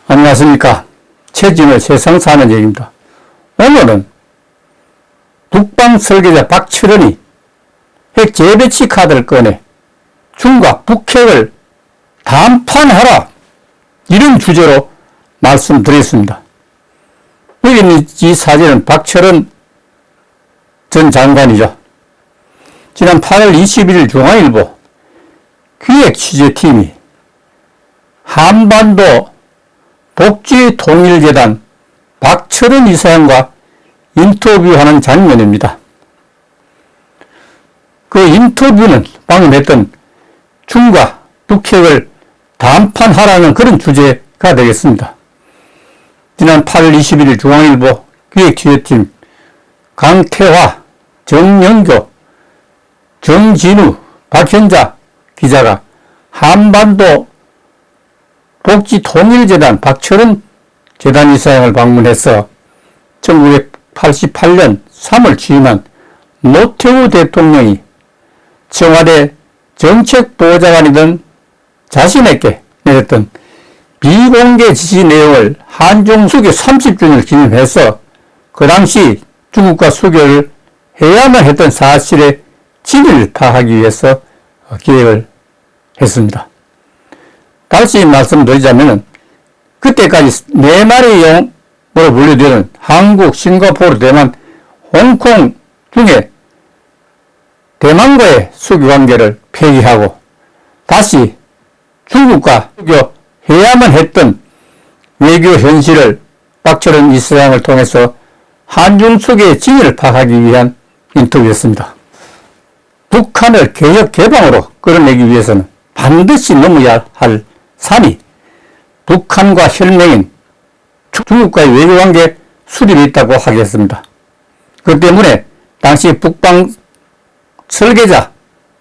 안녕하십니까. 최진의 세상 사는 얘기입니다. 오늘은 북방 설계자 박철원이 핵 재배치 카드를 꺼내 중과 북핵을 담판하라, 이런 주제로 말씀드렸습니다. 여기 있는 이 사진은 박철원 전 장관이죠. 지난 8월 21일 중앙일보 기획취재팀이 한반도 복지통일재단 박철원 이사장과 인터뷰하는 장면입니다. 그 인터뷰는 방금 했던 중과 북핵을 담판하라는 그런 주제가 되겠습니다. 지난 8월 21일 중앙일보 기획취재팀 강태화, 정영교, 정진우, 박현자 기자가 한반도 복지통일재단 박철원 재단 이사장을 방문해서 1988년 3월 취임한 노태우 대통령이 청와대 정책보좌관이던 자신에게 내렸던 비공개 지시 내용을 한중 수교 30주년을 기념해서 그 당시 중국과 수교를 해야만 했던 사실의 진위를 파악하기 위해서 기획을 했습니다. 다시 말씀드리자면 그때까지 4마리 영으로 분류되는 한국, 싱가포르, 대만, 홍콩 중에 대만과의 수교관계를 폐기하고 다시 중국과 수교해야만 했던 외교 현실을 박철원 이사장을 통해서 한중 수교의 진위를 파악하기 위한 인터뷰였습니다. 북한을 개혁 개방으로 끌어내기 위해서는 반드시 넘어야 할 산이 북한과 혈맹인 중국과의 외교관계 수립이 있다고 하겠습니다. 그 때문에 당시 북방 설계자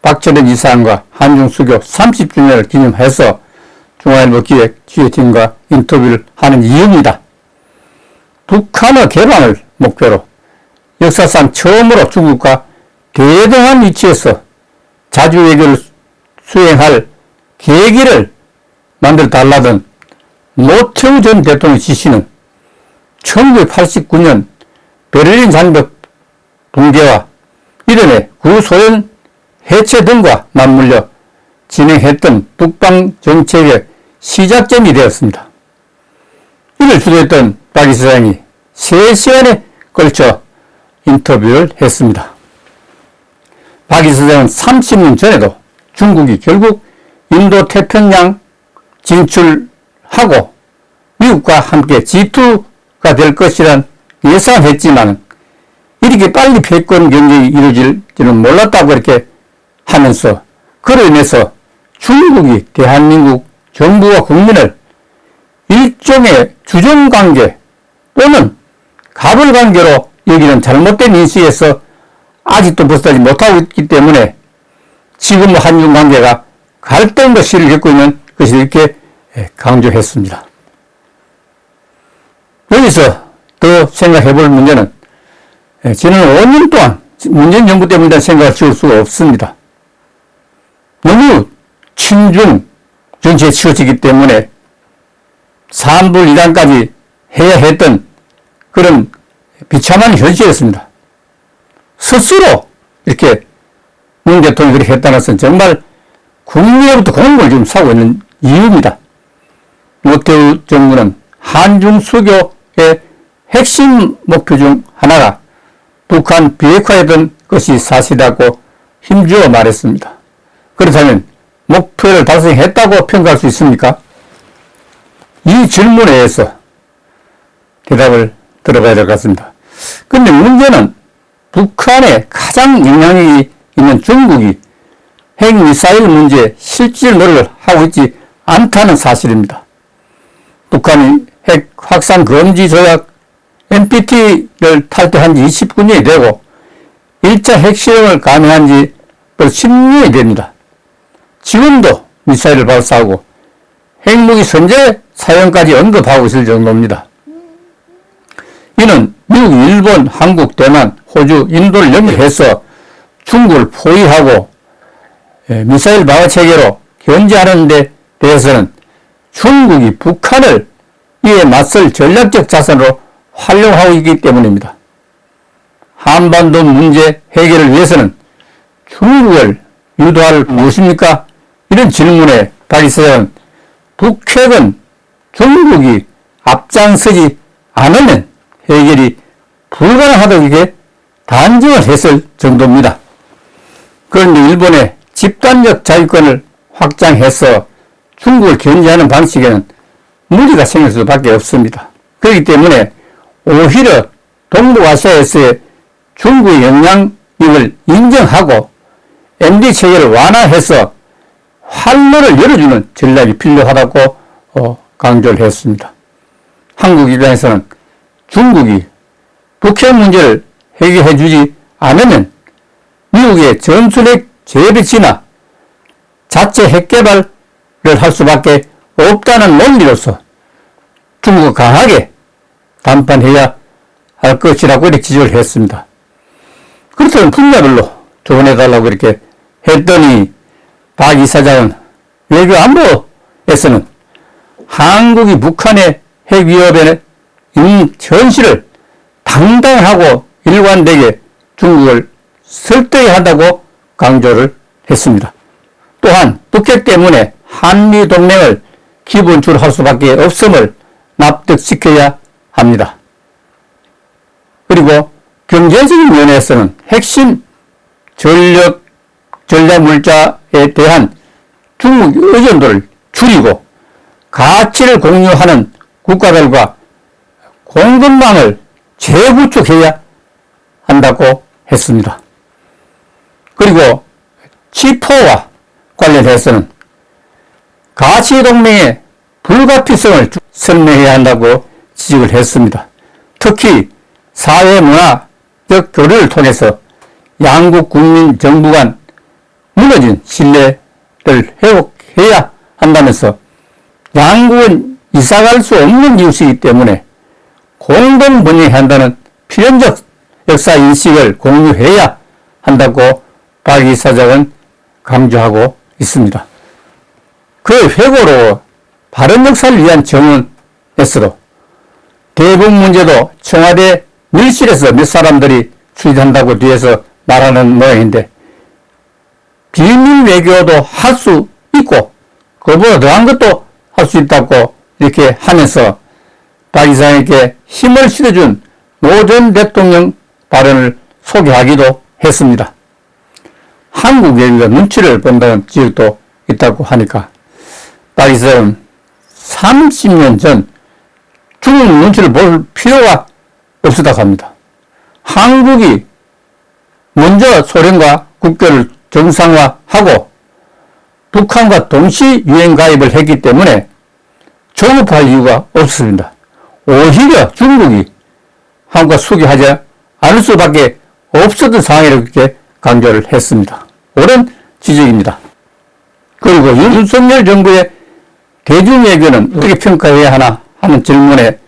박철원 이사장과 한중수교 30주년을 기념해서 중앙일보 기획 취재팀과 인터뷰를 하는 이유입니다. 북한의 개방을 목표로 역사상 처음으로 중국과 대등한 위치에서 자주 외교를 수행할 계기를 만들어 달라던 노태우 전 대통령 지시는 1989년 베를린 장벽 붕괴와 이듬해 구소련 해체 등과 맞물려 진행했던 북방 정책의 시작점이 되었습니다. 이를 주도했던 박 이사장이 3시간에 걸쳐 인터뷰를 했습니다. 박 이사장은 30년 전에도 중국이 결국 인도 태평양 진출하고 미국과 함께 G2가 될 것이란 예상했지만 이렇게 빨리 패권 경쟁이 이루어질 줄은 몰랐다고 이렇게 하면서 그로 인해서 중국이 대한민국 정부와 국민을 일종의 주정관계 또는 갑을관계로 여기는 잘못된 인식에서 아직도 벗어나지 못하고 있기 때문에 지금 한중 관계가 갈등과 시를 겪고 있는 것이 이렇게 강조했습니다. 여기서 더 생각해 볼 문제는 지난 5년 동안 문재인 정부 때문에 생각을 지울 수가 없습니다. 너무 친중 정치에 치우치기 때문에 3불 2단까지 해야 했던 그런 비참한 현실이었습니다. 스스로 이렇게 문 대통령이 그렇게 했다는 것은 정말 국민으로부터 공을 지금 사고 있는 이유입니다. 노태우 정부는 한중 수교의 핵심 목표 중 하나가 북한 비핵화였던 것이 사실이라고 힘주어 말했습니다. 그렇다면 목표를 달성했다고 평가할 수 있습니까? 이 질문에 대해서 대답을 들어봐야 될 것 같습니다. 그런데 문제는 북한에 가장 영향력이 있는 중국이 핵미사일 문제에 실질 노력을 하고 있지 않다는 사실입니다. 북한이 핵 확산 금지 조약 NPT를 탈퇴한 지 29년이 되고 1차 핵실험을 감행한 지 벌써 10년이 됩니다. 지금도 미사일을 발사하고 핵무기 선제 사용까지 언급하고 있을 정도입니다. 이는 미국, 일본, 한국, 대만, 호주, 인도를 연결해서 중국을 포위하고 미사일 방어 체계로 견제하는 데 대해서는 중국이 북한을 이에 맞설 전략적 자산으로 활용하고 있기 때문입니다. 한반도 문제 해결을 위해서는 중국을 유도할 무엇입니까? 이런 질문에 박 이사장은 북핵은 중국이 앞장서지 않으면 해결이 불가능하다고 이게 단정을 했을 정도입니다. 그런데 일본의 집단적 자유권을 확장해서 중국을 견제하는 방식에는 무리가 생길 수밖에 없습니다. 그렇기 때문에 오히려 동북아시아에서의 중국의 영향력을 인정하고 MD 체계를 완화해서 활로를 열어주는 전략이 필요하다고 강조를 했습니다. 한국 입장에서는 중국이 북핵 문제를 해결해 주지 않으면 미국의 전술핵 재배치나 자체 핵개발을 할 수밖에 없다는 논리로서 중국을 강하게 담판해야 할 것이라고 이렇게 지적을 했습니다. 그렇다면 분야별로 조언해달라고 이렇게 했더니 박 이사장은 외교안보에서는 한국이 북한의 핵 위협에 있는 현실을 당당하고 일관되게 중국을 설득해야 한다고 강조를 했습니다. 또한 북핵 때문에 한미 동맹을 기본적으로 할 수밖에 없음을 납득시켜야 합니다. 그리고 경제적인 면에서는 핵심 전략물자에 대한 중국 의존도를 줄이고 가치를 공유하는 국가들과 공급망을 재구축해야 한다고 했습니다. 그리고 치포와 관련해서는 가치동맹의 불가피성을 설명해야 한다고 지적을 했습니다. 특히 사회문화적 교류를 통해서 양국 국민 정부 간 무너진 신뢰를 회복해야 한다면서 양국은 이사갈 수 없는 이웃이기 때문에 공동 번영해야 한다는 필연적 역사인식을 공유해야 한다고 박 이사장은 강조하고 있습니다. 그 회고로 바른 역사를 위한 정원에서도 대북 문제도 청와대 밀실에서 몇 사람들이 추진한다고 뒤에서 말하는 모양인데 비밀 외교도 할 수 있고 그보다 더한 것도 할 수 있다고 이렇게 하면서 박 이사장에게 힘을 실어준 노 전 대통령 발언을 소개하기도 했습니다. 한국 외교가 눈치를 본다는 지적도 있다고 하니까 박 이사장은 30년 전 중국 눈치를 볼 필요가 없었다고 합니다. 한국이 먼저 소련과 국교를 정상화하고 북한과 동시 유엔 가입을 했기 때문에 조급할 이유가 없습니다. 오히려 중국이 한국과 수교하지 않을 수밖에 없었던 상황이라고 이렇게 강조를 했습니다. 옳은 지적입니다. 그리고 윤석열 정부의 대중외교는 어떻게 평가해야 하나 하는 질문에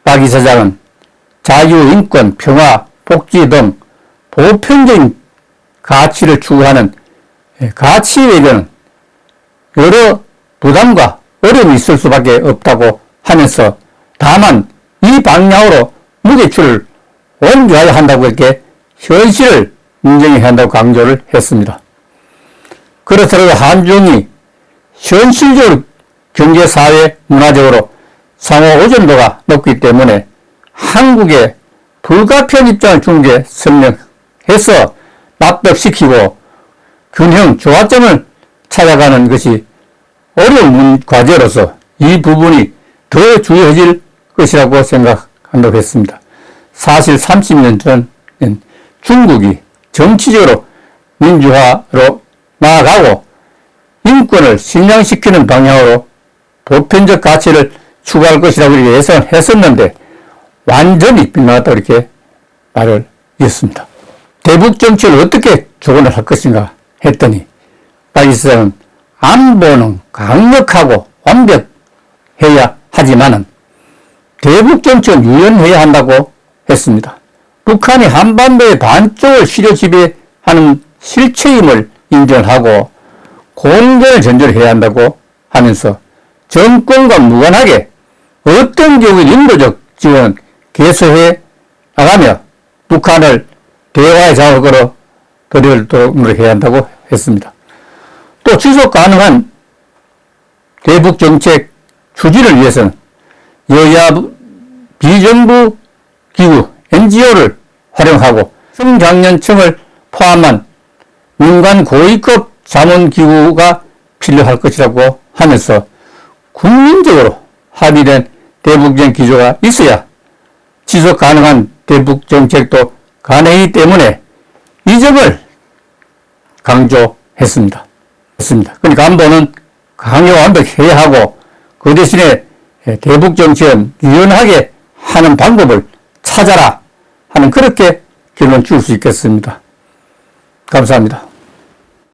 박 이사장은 자유, 인권, 평화, 복지 등 보편적인 가치를 추구하는 가치 외교는 여러 부담과 어려움이 있을 수밖에 없다고 하면서 다만 이 방향으로 무게추를 옮겨야 한다고 이렇게 현실을 인정해야 한다고 강조를 했습니다. 그렇더라도 한중이 현실적으로 경제, 사회, 문화적으로 상호 의존도가 높기 때문에 한국의 불가피한 입장을 중국에 설명해서 납득시키고 균형, 조화점을 찾아가는 것이 어려운 과제로서 이 부분이 더 중요해질 것이라고 생각한다고 했습니다. 사실 30년 전 중국이 정치적으로 민주화로 나아가고 인권을 신장시키는 방향으로 보편적 가치를 추구할 것이라고 이렇게 예상을 했었는데 완전히 빗나갔다고 이렇게 말을 했습니다. 대북 정책을 어떻게 조언을 할 것인가 했더니 박 이사장은 안보는 강력하고 완벽해야 하지만은 대북 정책은 유연해야 한다고 했습니다. 북한이 한반도의 반쪽을 시료 지배하는 실체임을 인정하고 공전을 전제로 해야 한다고 하면서 정권과 무관하게 어떤 경우에 인도적 지원은 개선해 나가며 북한을 대화의 장을 걸어 들여도록 노력해야 한다고 했습니다. 또 지속 가능한 대북 정책 추진을 위해서는 여야 비정부 기구 NGO를 활용하고 성장년층을 포함한 민간 고위급 자문기구가 필요할 것이라고 하면서 국민적으로 합의된 대북정 기조가 있어야 지속 가능한 대북 정책도 가능하기 때문에 이 점을 강조했습니다. 그러니까 안보는 강요 완벽해야 하고 그 대신에 대북 정책은 유연하게 하는 방법을 찾아라 하는 그렇게 결론 줄 수 있겠습니다. 감사합니다.